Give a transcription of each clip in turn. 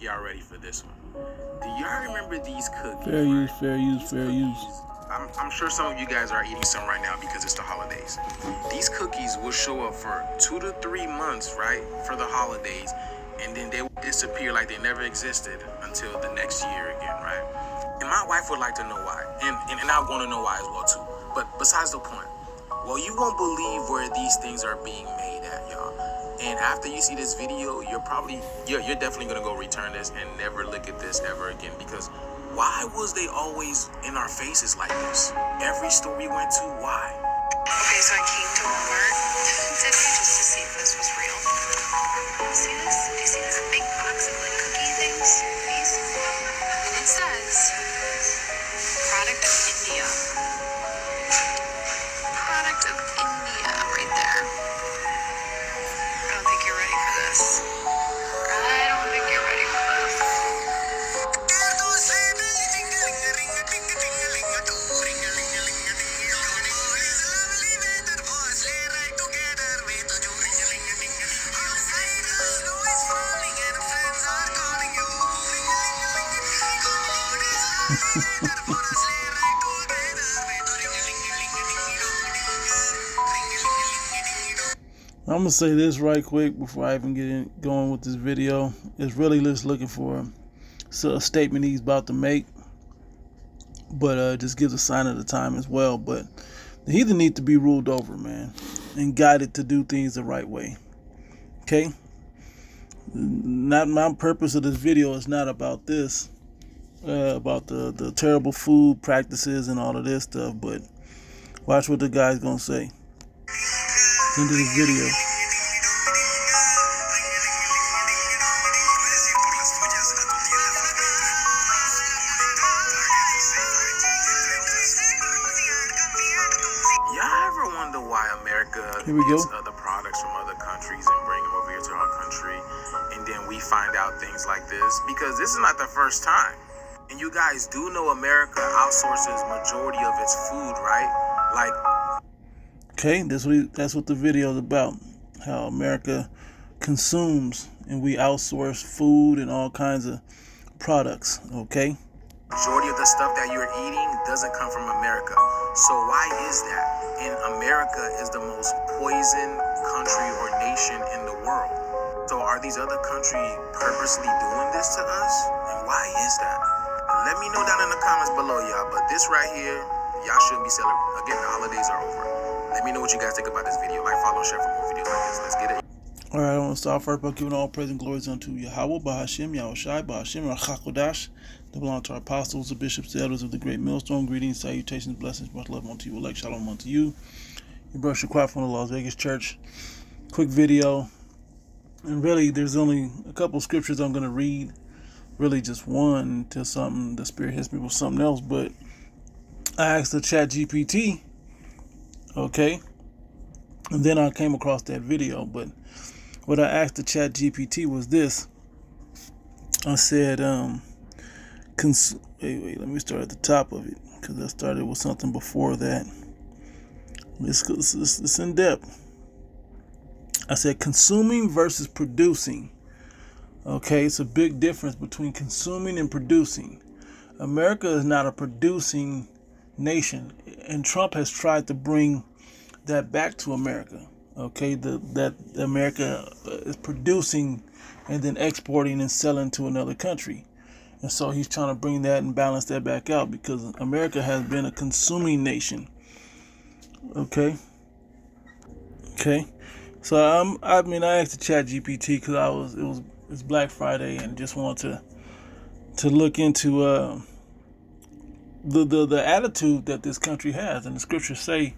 y'all ready for this one. Do y'all remember these cookies? Fair use, fair use, fair use. I'm sure some of you guys are eating some right now because it's the holidays. These cookies will show up for 2 to 3 months, right, for the holidays, and then they will disappear like they never existed until the next year again, right? And my wife would like to know why, and I want to know why as well too. But besides the point, well, you won't believe where these things are being made at, y'all. And after you see this video, you're definitely gonna go return this and never look at this ever again, because why was they always in our faces like this? Every store we went to, why? Okay, so I came to Walmart today just to see if this was real. See this? Do you see this big box of like cookie things? These? And it says, product of India. Product of India, right there. I don't think you're ready for this. I don't think you're ready for this. I'm gonna say this right quick before I even get going with this video. It's really just looking for a statement he's about to make, but just gives a sign of the time as well. But the heathen need to be ruled over, man, and guided to do things the right way. Okay? Not my purpose of this video is not about this, about the terrible food practices and all of this stuff, but watch what the guy's gonna say. Into this video. Y'all ever wonder why America gets other products from other countries and bring them over here to our country, and then we find out things like this? Because this is not the first time. And you guys do know America outsources majority of its food, right? Like, okay, that's what the video is about. How America consumes and we outsource food and all kinds of products, okay? Majority of the stuff that you're eating doesn't come from America. So why is that? And America is the most poisoned country or nation in the world. So are these other countries purposely doing this to us? And why is that? Let me know down in the comments below, y'all. But this right here, y'all shouldn't be celebrating. Again, the holidays are over. Let me know what you guys think about this video. Like, follow, share for more videos like this. Let's get it. Alright, I want to start first by giving all praise and glories unto Yahweh, Bahashim, Yahushai, Bahashim, Rachakodash, that belong to our apostles, the bishops, the elders of the great millstone. Greetings, salutations, blessings, much love unto you, elect, shalom unto you. Your brother Shaquat from the Las Vegas Church. Quick video. And really, there's only a couple scriptures I'm going to read. Really just one till something, the Spirit hits me with something else. But I asked the Chat GPT, okay? And then I came across that video. But what I asked the Chat GPT was this. I said, wait, let me start at the top of it, because I started with something before that. It's in depth. I said consuming versus producing. Okay, it's a big difference between consuming and producing. America is not a producing nation, and Trump has tried to bring that back to America. Okay, that America is producing and then exporting and selling to another country. And so he's trying to bring that and balance that back out, because America has been a consuming nation. Okay. So I asked the Chat GPT because it's Black Friday and just wanted to look into the attitude that this country has. And the scriptures say,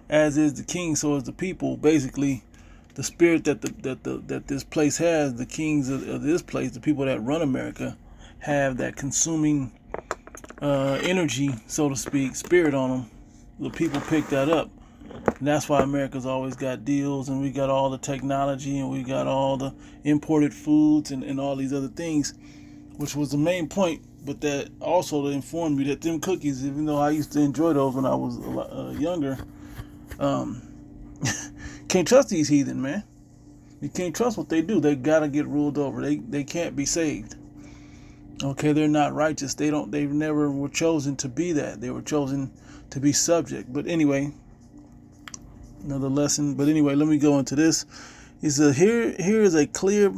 as is the king, so is the people. Basically, the spirit that this place has, the kings of this place, the people that run America, have that consuming energy, so to speak, spirit on them. The people pick that up. And that's why America's always got deals, and we got all the technology, and we got all the imported foods and all these other things, which was the main point. But that also to inform me that them cookies, even though I used to enjoy those when I was a lot, younger, can't trust these heathen, man. You can't trust what they do. They gotta get ruled over. They can't be saved. Okay, they're not righteous. They've never were chosen to be that. They were chosen to be subject. But anyway, another lesson. But anyway, let me go into this. He said here is a clear,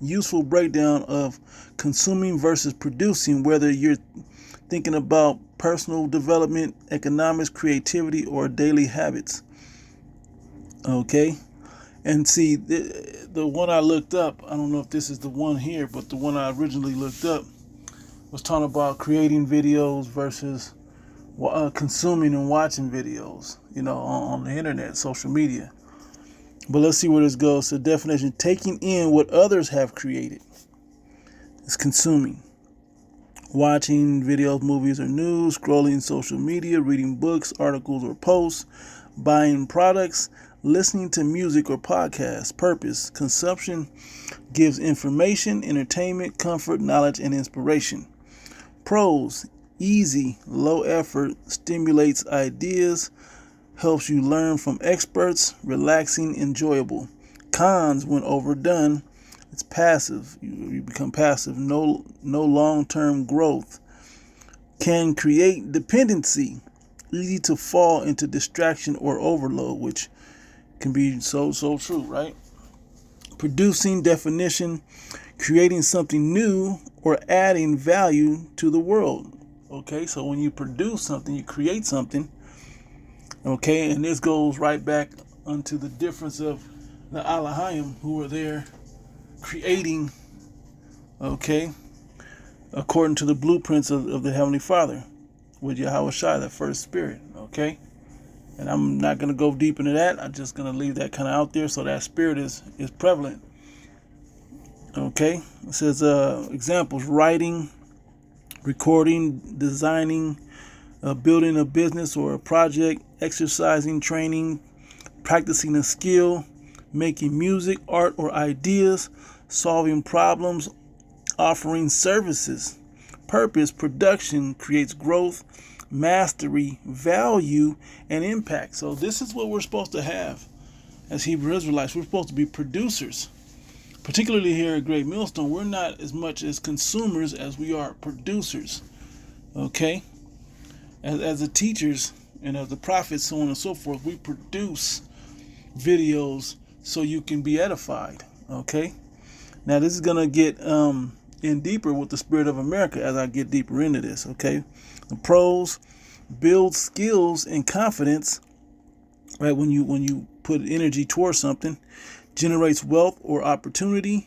useful breakdown of consuming versus producing, whether you're thinking about personal development, economics, creativity, or daily habits. Okay? And see, the one I looked up, I don't know if this is the one here, but the one I originally looked up was talking about creating videos versus consuming and watching videos, on the internet, social media. But let's see where this goes. So definition, taking in what others have created is consuming. Watching videos, movies, or news, scrolling social media, reading books, articles, or posts, buying products, listening to music or podcasts. Purpose, consumption gives information, entertainment, comfort, knowledge, and inspiration. Pros, easy, low effort, stimulates ideas, helps you learn from experts, relaxing, enjoyable. Cons, when overdone, it's passive. You become passive. No long-term growth. Can create dependency. Easy to fall into distraction or overload, which can be so true, right? Producing, definition, creating something new or adding value to the world. Okay, so when you produce something, you create something. Okay, and this goes right back onto the difference of the Alahayim who were there creating, okay, according to the blueprints of the Heavenly Father with Yahweh Shai, that first spirit, okay? And I'm not going to go deep into that. I'm just going to leave that kind of out there so that spirit is prevalent. Okay, it says examples: writing, recording, designing, building a business or a project, exercising, training, practicing a skill, making music, art, or ideas, solving problems, offering services. Purpose, production, creates growth, mastery, value, and impact. So this is what we're supposed to have as Hebrew Israelites. We're supposed to be producers. Particularly here at Great Millstone, we're not as much as consumers as we are producers. Okay? As the teachers and as the prophets, so on and so forth, we produce videos so you can be edified. Okay? Now this is going to get in deeper with the Spirit of America as I get deeper into this. Okay? The pros: build skills and confidence. Right? When you put energy towards something, generates wealth or opportunity,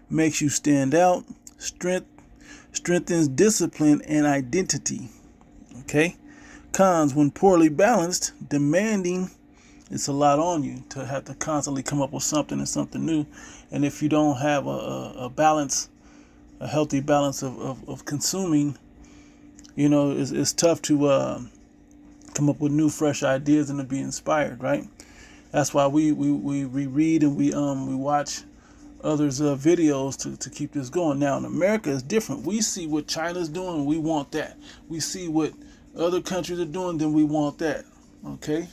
makes you stand out, strengthens discipline and identity. Okay? Cons: when poorly balanced, demanding, it's a lot on you to have to constantly come up with something and something new. And if you don't have a balance, a healthy balance of consuming, it's tough to come up with new, fresh ideas and to be inspired, right? That's why we read and we watch others' videos to keep this going. Now in America, it's different. We see what China's doing, and we want that. We see what other countries are doing, then we want that. Okay,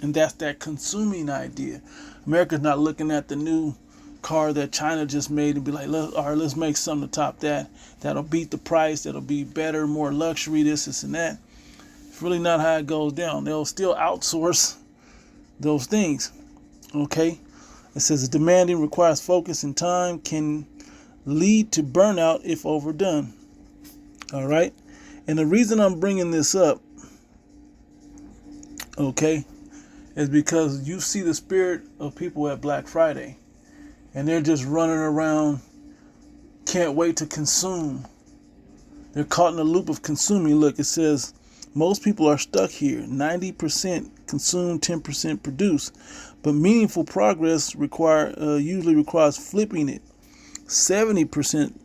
and that's that consuming idea. America's not looking at the new car that China just made and be like, let's make something to top that. That'll beat the price. That'll be better, more luxury, this and that. It's really not how it goes down. They'll still outsource those things. Okay, it says demanding, requires focus and time, can lead to burnout if overdone. All right, and the reason I'm bringing this up, okay, is because you see the spirit of people at Black Friday, and they're just running around, can't wait to consume. They're caught in a loop of consuming. Look, it says most people are stuck here. 90% consume, 10% produce. But meaningful progress usually requires flipping it. 70%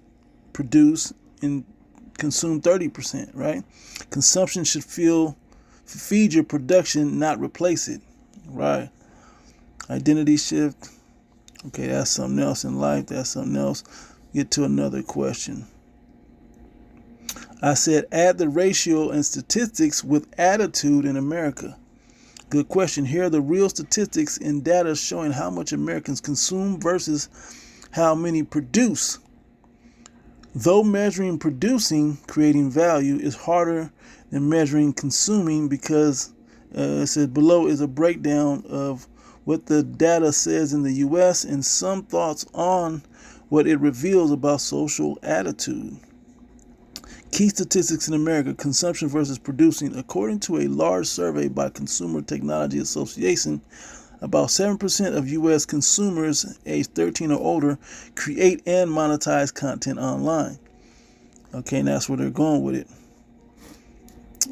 produce and consume 30%, right? Consumption should feed your production, not replace it, right? Identity shift. Okay, that's something else in life. That's something else. Get to another question. I said add the ratio and statistics with attitude in America. Good question. Here are the real statistics and data showing how much Americans consume versus how many produce. Though measuring producing, creating value, is harder than measuring consuming because it says below is a breakdown of what the data says in the U.S. and some thoughts on what it reveals about social attitude. Key statistics in America, consumption versus producing. According to a large survey by Consumer Technology Association, about 7% of U.S. consumers aged 13 or older create and monetize content online. Okay, and that's where they're going with it.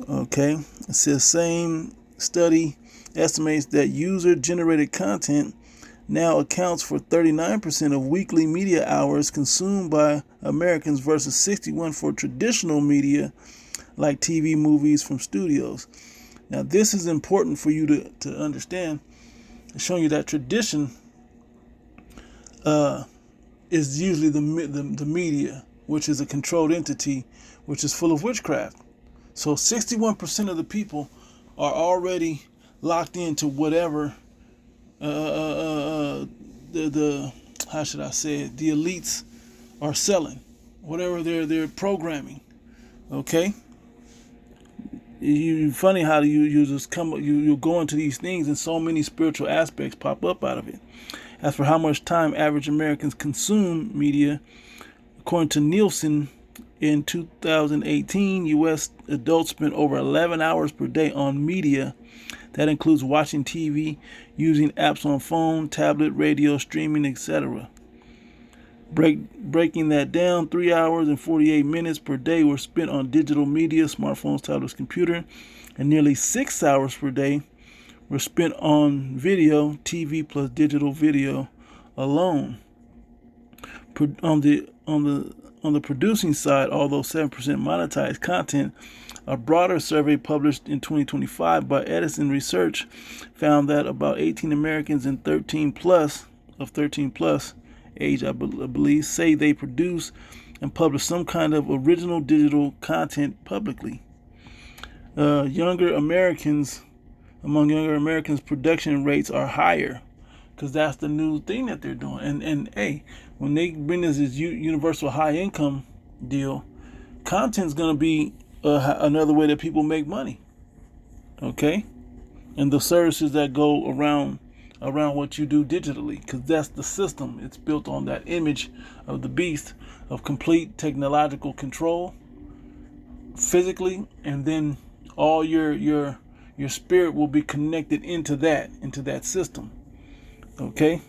Okay, it says same study estimates that user-generated content now accounts for 39% of weekly media hours consumed by Americans versus 61% for traditional media like TV, movies from studios. Now, this is important for you to understand. It's showing you that tradition is usually the media, which is a controlled entity, which is full of witchcraft. So 61% of the people are already locked into whatever the how should I say it, the elites are selling, whatever they're programming. Okay, funny how you just you go into these things and so many spiritual aspects pop up out of it. As for how much time average Americans consume media, according to Nielsen, in 2018, U.S. adults spent over 11 hours per day on media. That includes watching TV, using apps on phone, tablet, radio, streaming, etc. Breaking that down, 3 hours and 48 minutes per day were spent on digital media, smartphones, tablets, computer, and nearly 6 hours per day were spent on video, TV plus digital video alone. On the producing side, although 7% monetized content, a broader survey published in 2025 by Edison Research found that about 18 Americans in 13 plus age, I believe, say they produce and publish some kind of original digital content publicly. Among younger Americans, production rates are higher because that's the new thing that they're doing. And hey, when they bring this universal high income deal, content's going to be another way that people make money. Okay, and the services that go around what you do digitally, because that's the system. It's built on that image of the beast of complete technological control physically, and then all your spirit will be connected into that system. Okay,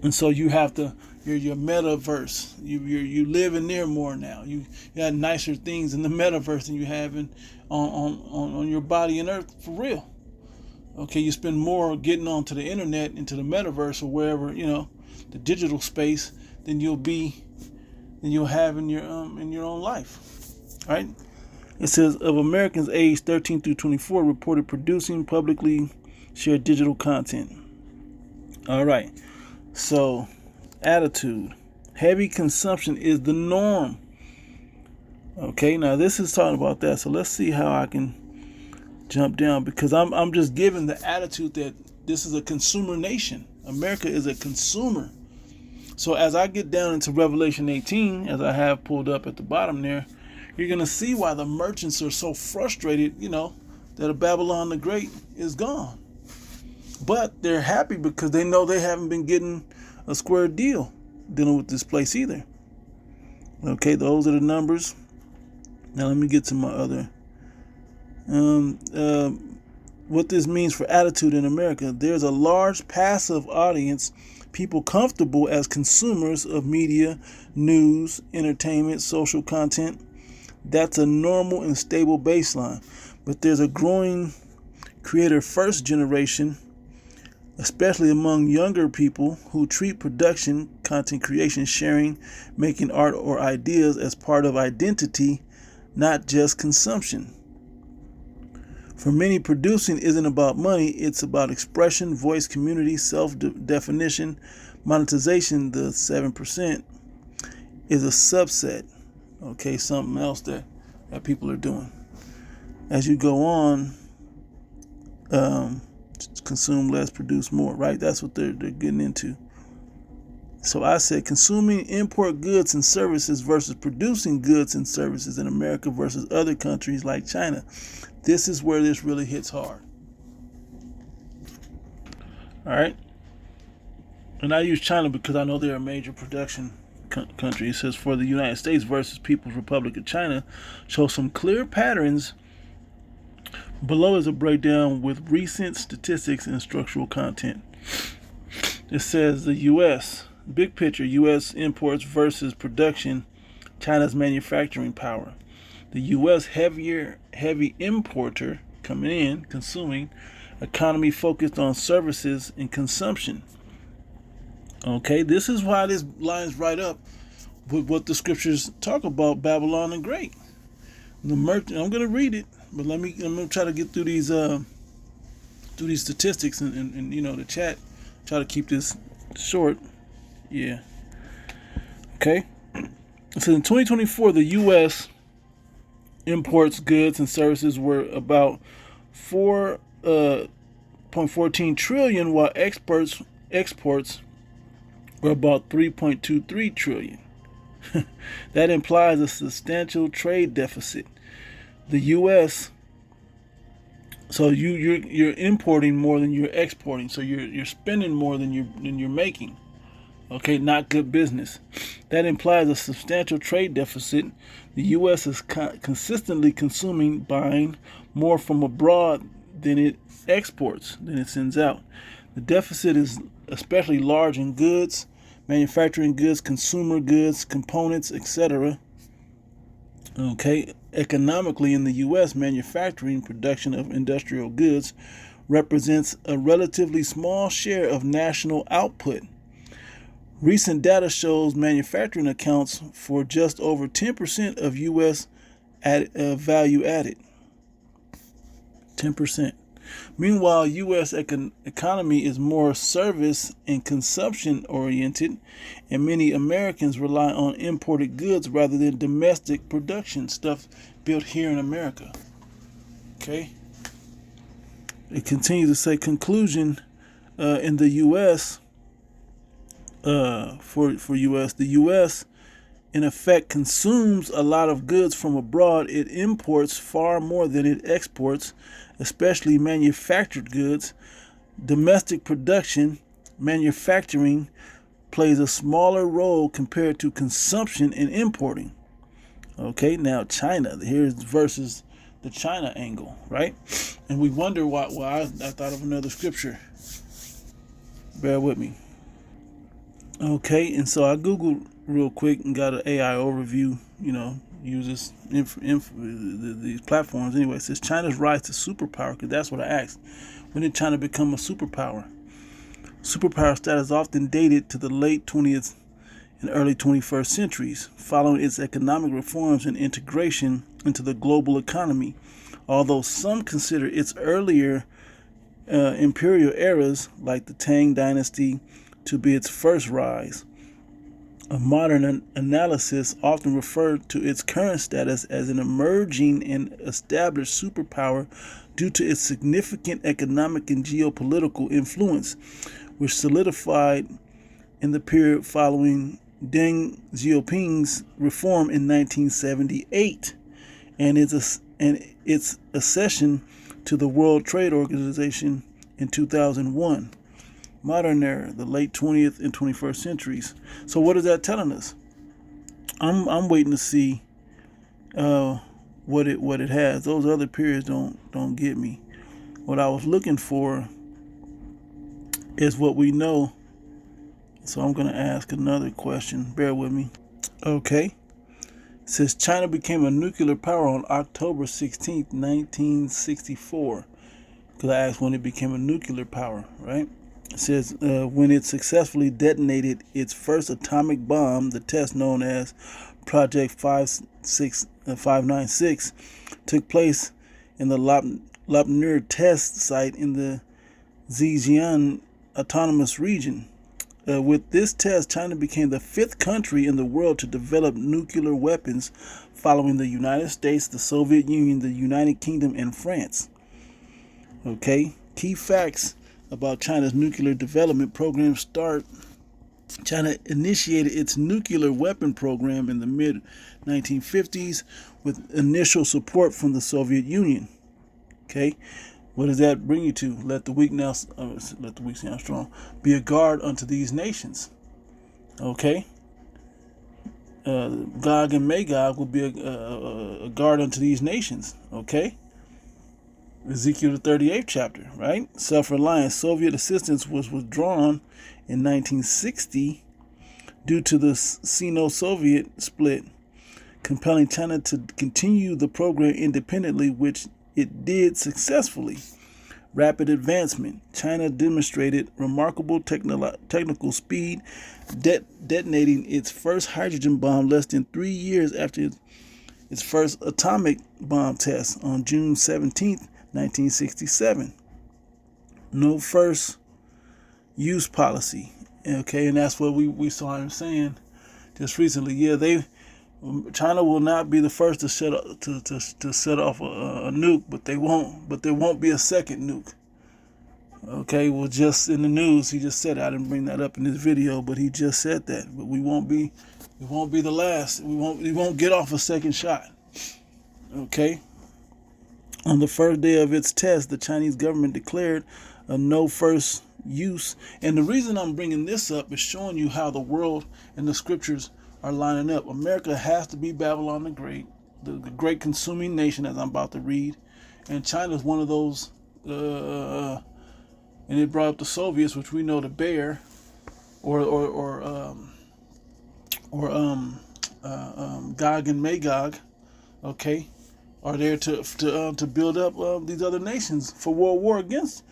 and so you have to your metaverse. You live in there more now. You got nicer things in the metaverse than you have on your body and earth for real. Okay, you spend more getting onto the internet, into the metaverse or wherever, the digital space, than you'll have in your own life. All right. It says of Americans aged 13 through 24 reported producing publicly shared digital content. All right. So, attitude. Heavy consumption is the norm. Okay, now this is talking about that. So let's see how I can jump down, because I'm just giving the attitude that this is a consumer nation. America is a consumer. So as I get down into Revelation 18, as I have pulled up at the bottom there, you're going to see why the merchants are so frustrated, that Babylon the Great is gone. But they're happy because they know they haven't been getting a square deal dealing with this place either. Okay, those are the numbers. Now let me get to my other. What this means for attitude in America. There's a large passive audience, people comfortable as consumers of media, news, entertainment, social content. That's a normal and stable baseline. But there's a growing creator first generation, especially among younger people, who treat production, content creation, sharing, making art or ideas as part of identity, not just consumption. For many, producing isn't about money, it's about expression, voice, community, self-definition. Monetization, the 7%, is a subset. Okay, something else that people are doing. As you go on, consume less, produce more, right? That's what they're getting into. So I said consuming import goods and services versus producing goods and services in America versus other countries like China. This is where this really hits hard. All right. And I use China because I know they're a major production country. It says for the United States versus People's Republic of China show some clear patterns. Below is a breakdown with recent statistics and structural content. It says the U.S. Big picture, U.S. imports versus production, China's manufacturing power. The U.S. heavy importer coming in, consuming, economy focused on services and consumption. Okay, this is why this lines right up with what the scriptures talk about Babylon the Great. I'm going to read it, but I'm going to try to get through these statistics and the chat. Try to keep this short. Yeah. Okay. So in 2024, the U.S. imports goods and services were about 4.14 trillion, while exports were about 3.23 trillion. That implies a substantial trade deficit. The U.S. So you're importing more than you're exporting. So you're spending more than you're making. Okay, not good business. That implies a substantial trade deficit. The U.S. is consistently buying more from abroad than it exports, than it sends out. The deficit is especially large in goods, manufacturing goods, consumer goods, components, etc. Okay, economically in the U.S., manufacturing production of industrial goods represents a relatively small share of national output. Recent data shows manufacturing accounts for just over 10% of U.S. value added. 10%. Meanwhile, U.S. economy is more service and consumption oriented, and many Americans rely on imported goods rather than domestic production, stuff built here in America. Okay. It continues to say, conclusion, in the U.S., for U.S., the U.S. in effect consumes a lot of goods from abroad. It imports far more than it exports, especially manufactured goods. Domestic production, manufacturing, plays a smaller role compared to consumption and importing. Okay, now China, here's versus the China angle, right? And we wonder why I thought of another scripture. Bear with me. Okay, and so I Googled real quick and got an AI overview, uses these platforms. Anyway, it says China's rise to superpower, because that's what I asked. When did China become a superpower? Superpower status often dated to the late 20th and early 21st centuries, following its economic reforms and integration into the global economy. Although some consider its earlier imperial eras, like the Tang Dynasty, to be its first rise. A modern analysis often referred to its current status as an emerging and established superpower due to its significant economic and geopolitical influence, which solidified in the period following Deng Xiaoping's reform in 1978 and its accession to the World Trade Organization in 2001. Modern era, the late 20th and 21st centuries. So what is that telling us? I'm waiting to see what it has. Those other periods don't get me. What I was looking for is what we know. So I'm going to ask another question. Bear with me. Okay. It says China became a nuclear power on October 16th, 1964. Because I asked when it became a nuclear power, right? It says when it successfully detonated its first atomic bomb, the test known as Project 596 took place in the Lapnur test site in the Zhejiang Autonomous Region. With this test, China became the fifth country in the world to develop nuclear weapons, following the United States, the Soviet Union, the United Kingdom, and France. Okay, key facts about China's nuclear development program start China initiated its nuclear weapon program in the mid-1950s with initial support from the Soviet Union. Okay, what does that bring you to? Let the weak sound strong. Be a guard unto these nations. Okay, Gog and Magog will be a guard unto these nations. Okay, Ezekiel the 38th chapter, right? Self-reliance. Soviet assistance was withdrawn in 1960 due to the Sino-Soviet split, compelling China to continue the program independently, which it did successfully. Rapid advancement. China demonstrated remarkable technical speed, detonating its first hydrogen bomb less than 3 years after its first atomic bomb test on June 17, 1967. No first use policy. Okay, and that's what we saw him saying just recently. Yeah, China will not be the first to set off a nuke, but there won't be a second nuke. Okay, well, just in the news, he just said, I didn't bring that up in this video, but he just said that. But it won't be the last. We won't get off a second shot. Okay. On the first day of its test, the Chinese government declared a no first use. And the reason I'm bringing this up is showing you how the world and the scriptures are lining up. America has to be Babylon the Great, the great consuming nation, as I'm about to read. And China is one of those, and it brought up the Soviets, which we know the bear, Gog and Magog, okay, are there to build up these other nations for world war against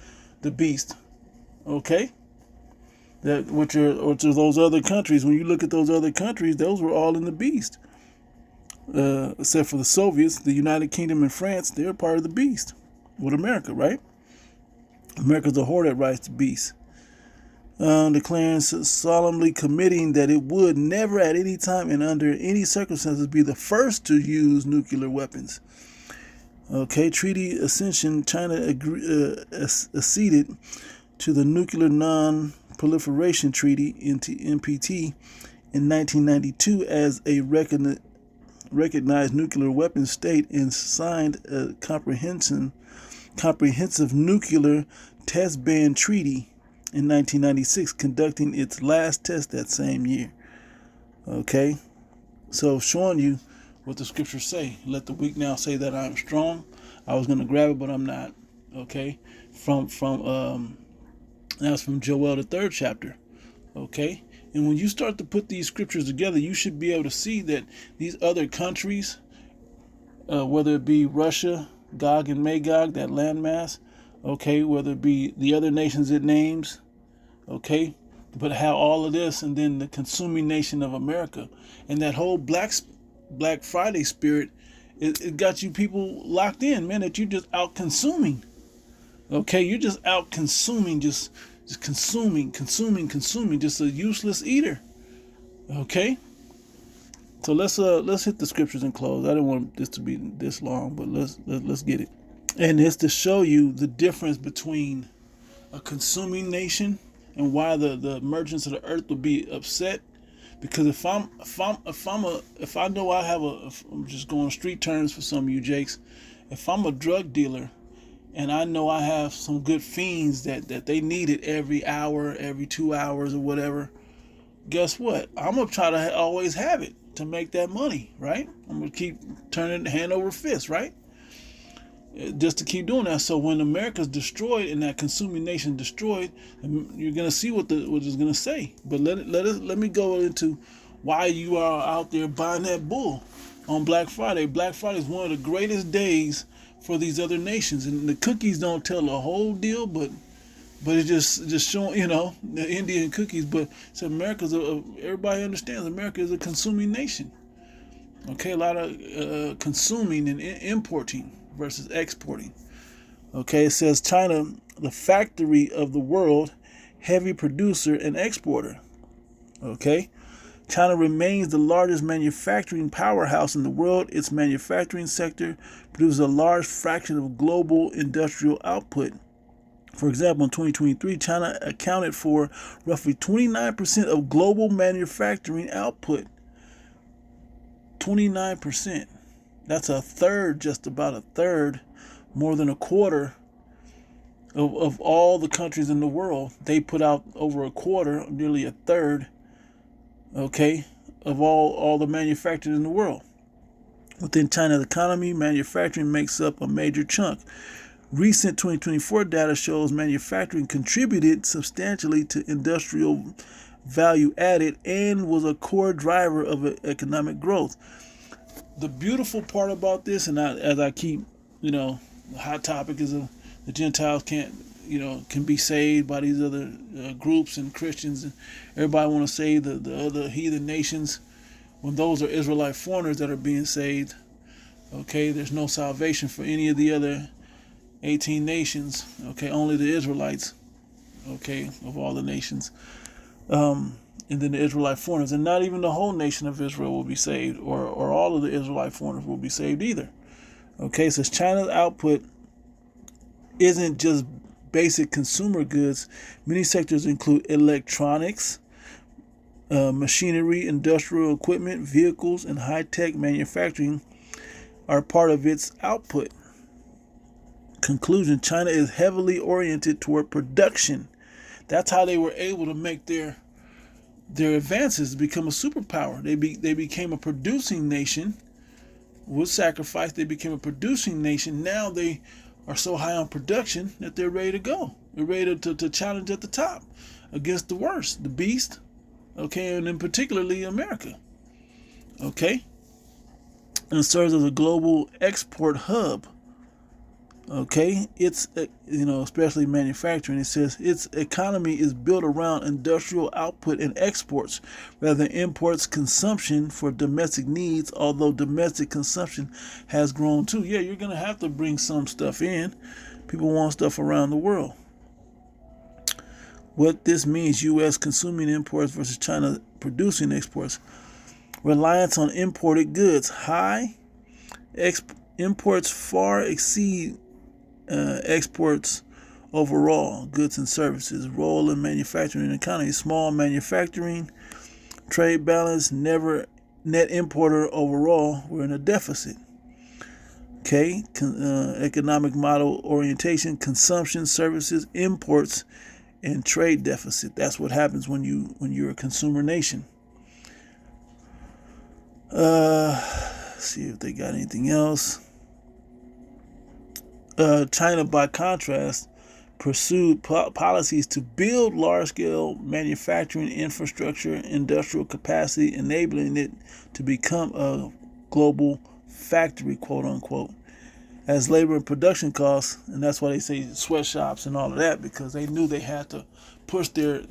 the beast, okay? Which are those other countries. When you look at those other countries, those were all in the beast, except for the Soviets, the United Kingdom, and France. They're part of the beast with America, right? America's a whore that rides the beast. Declaring, solemnly committing that it would never at any time and under any circumstances be the first to use nuclear weapons. Okay, treaty accession. China acceded to the Nuclear Non-Proliferation Treaty, NPT, in 1992 as a recognized nuclear weapons state and signed a comprehensive nuclear test ban treaty in 1996, conducting its last test that same year. Okay, so showing you what the scriptures say. Let the weak now say that I am strong. I was going to grab it, but I'm not. Okay, that's from Joel the 3rd chapter. Okay, and when you start to put these scriptures together, you should be able to see that these other countries, whether it be Russia, Gog and Magog, that landmass, okay, whether it be the other nations it names, okay, but how all of this, and then the consuming nation of America, and that whole Black Friday spirit, it got you people locked in, man, that you're just out consuming. Okay, you're just out consuming, just consuming, just a useless eater. Okay, so let's hit the scriptures and close. I didn't want this to be this long, but let's get it. And it's to show you the difference between a consuming nation and why the merchants of the earth will be upset. Because if I'm just going street terms for some of you jakes, if I'm a drug dealer and I know I have some good fiends that they need it every hour, every 2 hours or whatever, guess what? I'm gonna try to always have it to make that money, right? I'm gonna keep turning hand over fist, right? Just to keep doing that. So when America's destroyed and that consuming nation destroyed, you're gonna see what it's gonna say. But let me go into why you are out there buying that bull on Black Friday. Black Friday is one of the greatest days for these other nations, and the cookies don't tell the whole deal, but it's just showing, the Indian cookies. But so everybody understands America is a consuming nation. Okay, a lot of consuming and importing versus exporting. Okay, it says China, the factory of the world, heavy producer and exporter. Okay, China remains the largest manufacturing powerhouse in the world. Its manufacturing sector produces a large fraction of global industrial output. For example, in 2023, China accounted for roughly 29% of global manufacturing output. 29%. That's a third, just about a third, more than a quarter of all the countries in the world. They put out over a quarter, nearly a third, okay, of all the manufacturing in the world. Within China's economy, manufacturing makes up a major chunk. Recent 2024 data shows manufacturing contributed substantially to industrial value added and was a core driver of economic growth. The beautiful part about this, and as I keep, the hot topic is the Gentiles can't, can be saved by these other groups and Christians, and everybody want to save the other heathen nations when those are Israelite foreigners that are being saved. Okay, there's no salvation for any of the other 18 nations. Okay, only the Israelites. Okay, of all the nations. And then the Israelite foreigners, and not even the whole nation of Israel will be saved, or all of the Israelite foreigners will be saved either. Okay, so China's output isn't just basic consumer goods. Many sectors include electronics, machinery, industrial equipment, vehicles, and high-tech manufacturing are part of its output. Conclusion: China is heavily oriented toward production. That's how they were able to make their advances, to become a superpower. They became a producing nation with sacrifice. They became a producing nation. Now they are so high on production that they're ready to go. They're ready to challenge at the top against the worst, the beast. Okay, and in particularly America. Okay, and serves as a global export hub. Okay, it's, especially manufacturing. It says its economy is built around industrial output and exports rather than imports consumption for domestic needs, although domestic consumption has grown too. Yeah, you're going to have to bring some stuff in. People want stuff around the world. What this means: U.S. consuming imports versus China producing exports. Reliance on imported goods. High imports far exceed exports overall, goods and services. Role in manufacturing economy: small manufacturing, trade balance, never net importer overall. We're in a deficit. Okay, economic model orientation: consumption, services, imports, and trade deficit. That's what happens when you're a consumer nation. See if they got anything else. China, by contrast, pursued policies to build large-scale manufacturing infrastructure, industrial capacity, enabling it to become a global factory, quote unquote, as labor and production costs. And that's why they say sweatshops and all of that, because they knew they had to push their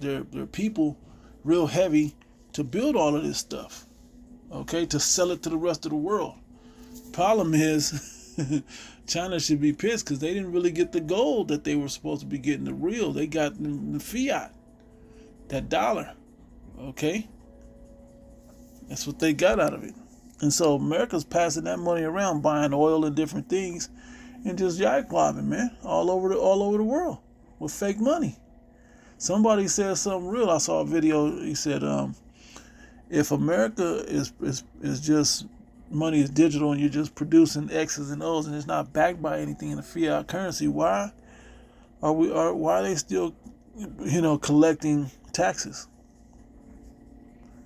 people real heavy to build all of this stuff, okay, to sell it to the rest of the world. Problem is, China should be pissed because they didn't really get the gold that they were supposed to be getting, the real. They got the fiat, that dollar, okay? That's what they got out of it. And so America's passing that money around, buying oil and different things, and just yaklobbing, man, all over the world with fake money. Somebody said something real. I saw a video. He said, if America is just money is digital and you're just producing X's and O's and it's not backed by anything in the fiat currency, why are they still collecting taxes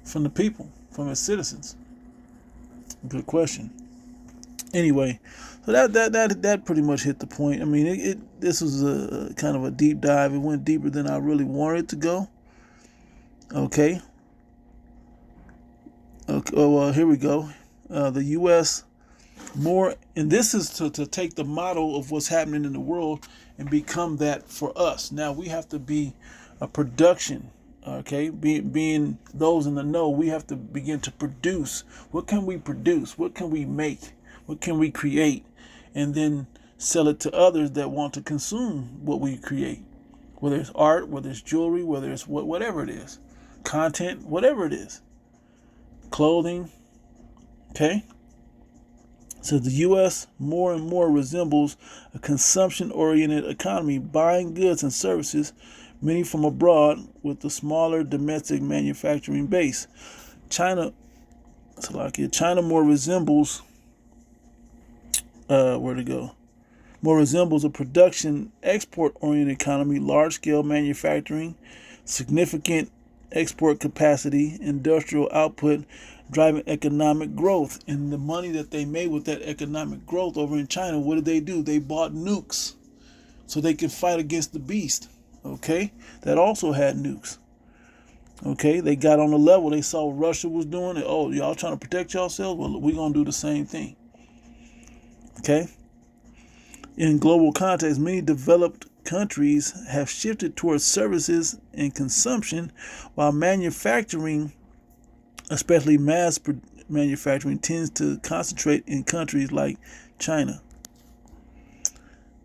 from the people, from its citizens? Good question. Anyway, so that pretty much hit the point. I mean, this was a kind of a deep dive. It went deeper than I really wanted it to go. Okay. Well, here we go. The U.S. more, and this is to take the model of what's happening in the world and become that for us. Now we have to be a production, okay? Being those in the know, we have to begin to produce. What can we produce? What can we make? What can we create? And then sell it to others that want to consume what we create. Whether it's art, whether it's jewelry, whether it's whatever it is. Content, whatever it is. Clothing. Okay? So the U.S. more and more resembles a consumption-oriented economy, buying goods and services, many from abroad, with a smaller domestic manufacturing base. China more resembles where to go? More resembles a production export-oriented economy, large-scale manufacturing, significant export capacity, industrial output, driving economic growth. And the money that they made with that economic growth over in China, what did they do? They bought nukes so they could fight against the beast. Okay, that also had nukes. Okay, they got on the level. They saw what Russia was doing. Oh, y'all trying to protect yourselves? Well, we're gonna do the same thing. Okay. In global context, many developed countries have shifted towards services and consumption, while manufacturing, especially mass manufacturing, tends to concentrate in countries like China.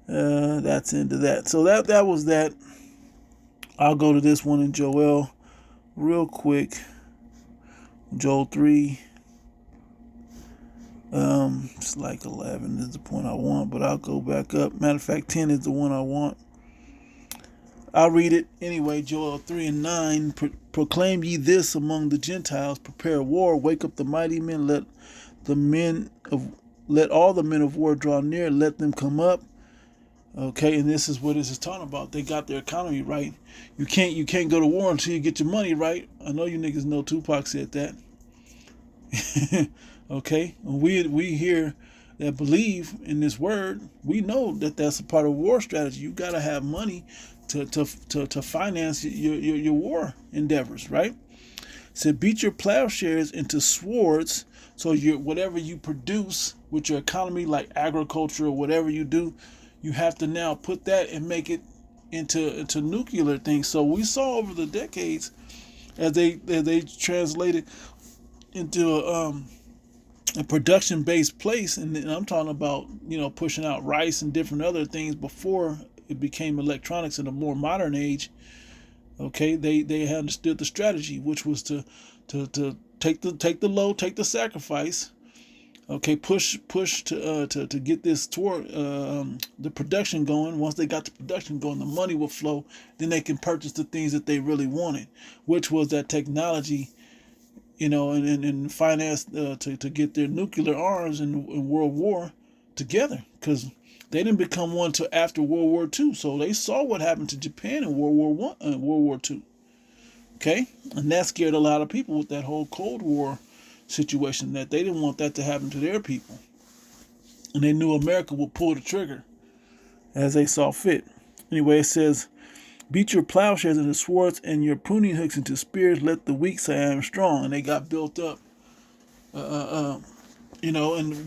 That's into that. So that was that. I'll go to this one in Joel real quick. Joel 3. It's like 11 is the point I want, but I'll go back up. Matter of fact, 10 is the one I want. I'll read it anyway. Joel 3 and 9. Proclaim ye this among the Gentiles: prepare war, wake up the mighty men, let all the men of war draw near, let them come up. Okay, and this is what this is talking about. They got their economy right. You can't go to war until you get your money right. I know you niggas know Tupac said that. Okay, we here that believe in this word, we know that that's a part of war strategy. You got to have money to finance your war endeavors, right? So beat your plowshares into swords. So whatever you produce with your economy, like agriculture or whatever you do, you have to now put that and make it into nuclear things. So we saw over the decades as they translated into a production-based place, and I'm talking about pushing out rice and different other things before it became electronics in a more modern age. Okay, they had understood the strategy, which was to take the load, take the sacrifice. Okay, push to get this toward the production going. Once they got the production going, the money will flow. Then they can purchase the things that they really wanted, which was that technology. And finance to get their nuclear arms in World War together, because they didn't become one until after World War II. So they saw what happened to Japan in World War II. Okay, and that scared a lot of people with that whole Cold War situation, that they didn't want that to happen to their people, and they knew America would pull the trigger as they saw fit. Anyway, it says, beat your plowshares into swords and your pruning hooks into spears. Let the weak say, I am strong. And they got built up, and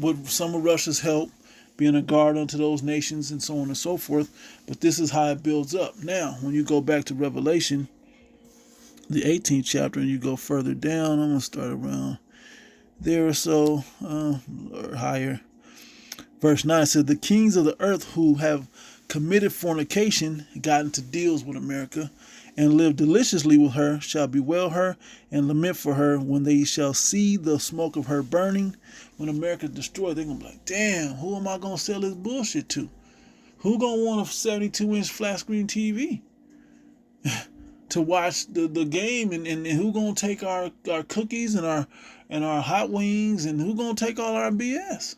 with some of Russia's help, being a guard unto those nations and so on and so forth. But this is how it builds up. Now, when you go back to Revelation, the 18th chapter, and you go further down, I'm going to start around there or so, or higher. Verse 9 says, the kings of the earth who have committed fornication, got into deals with America, and lived deliciously with her, shall bewail her and lament for her when they shall see the smoke of her burning. When America is destroyed, they're going to be like, damn, who am I going to sell this bullshit to? Who going to want a 72-inch flat screen TV to watch the game? And who going to take our cookies and our hot wings? And who going to take all our BS?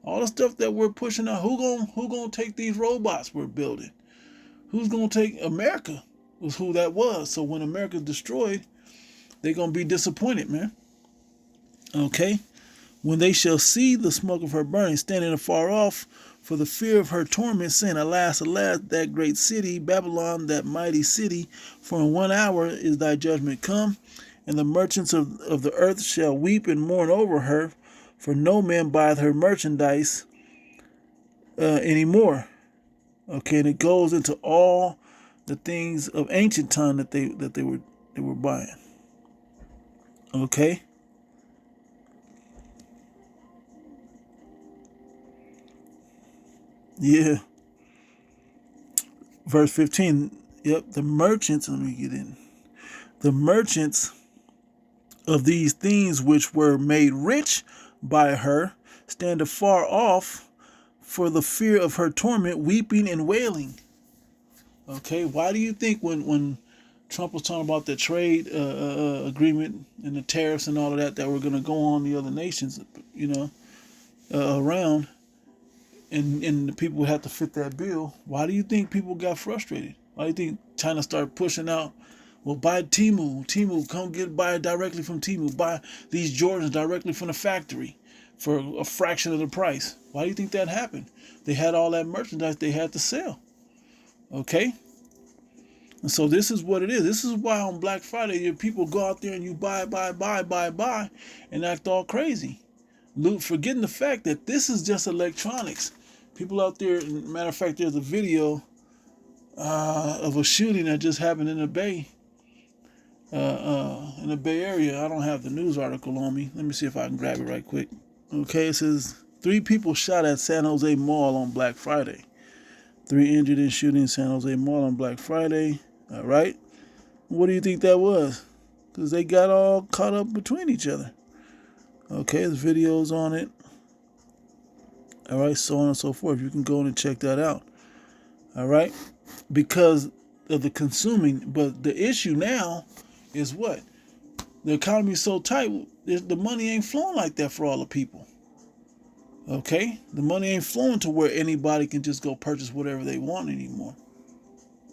All the stuff that we're pushing out, who gonna take these robots we're building? Who's gonna take America? Was who that was. So when America's destroyed, they're gonna be disappointed, man. Okay? When they shall see the smoke of her burning, standing afar off, for the fear of her torment, saying, alas, alas, that great city, Babylon, that mighty city, for in 1 hour is thy judgment come, and the merchants of the earth shall weep and mourn over her, for no man buyeth her merchandise anymore. Okay, and it goes into all the things of ancient time that they were buying. Okay. Yeah. Verse 15. Yep, the merchants, let me get in. The merchants of these things which were made rich by her stand afar off for the fear of her torment, weeping and wailing. Okay, why do you think when Trump was talking about the trade agreement and the tariffs and all of that were going to go on the other nations, around, and the people would have to fit that bill? Why do you think people got frustrated? Why do you think China started pushing out, well, buy Temu, buy it directly from Temu, buy these Jordans directly from the factory for a fraction of the price? Why do you think that happened? They had all that merchandise they had to sell. Okay? And so this is what it is. This is why on Black Friday, your people go out there and you buy, and act all crazy. Forgetting the fact that this is just electronics. People out there, matter of fact, there's a video of a shooting that just happened in the Bay Area. I don't have the news article on me. Let me see if I can grab it right quick. Okay, it says 3 people shot at San Jose Mall on Black Friday. 3 injured in shooting in San Jose Mall on Black Friday. All right. What do you think that was? Because they got all caught up between each other. Okay, there's videos on it. All right, so on and so forth. You can go in and check that out. All right. Because of the consuming. But the issue now is what? The economy is so tight, the money ain't flowing like that for all the people. Okay? The money ain't flowing to where anybody can just go purchase whatever they want anymore.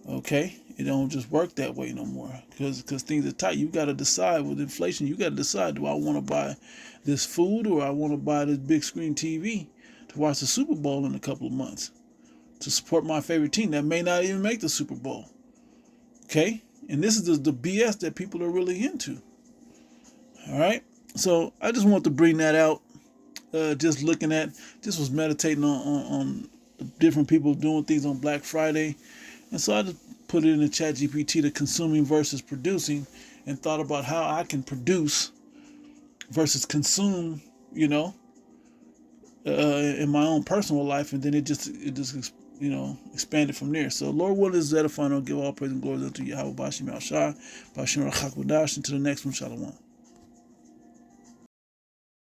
Okay? It don't just work that way no more. Because things are tight. You got to decide with inflation. You got to decide, do I want to buy this food or I want to buy this big screen TV to watch the Super Bowl in a couple of months? To support my favorite team that may not even make the Super Bowl. Okay? And this is the BS that people are really into. All right? So I just want to bring that out. Just was meditating on different people doing things on Black Friday. And so I just put it in the chat GPT, the consuming versus producing, and thought about how I can produce versus consume, in my own personal life. And then it just expanded from there. So Lord willing, this is edifying. I'll give all praise and glory unto Yahweh Bashim Al Shai, Bashim Al Chakodash, until the next one, Shalom.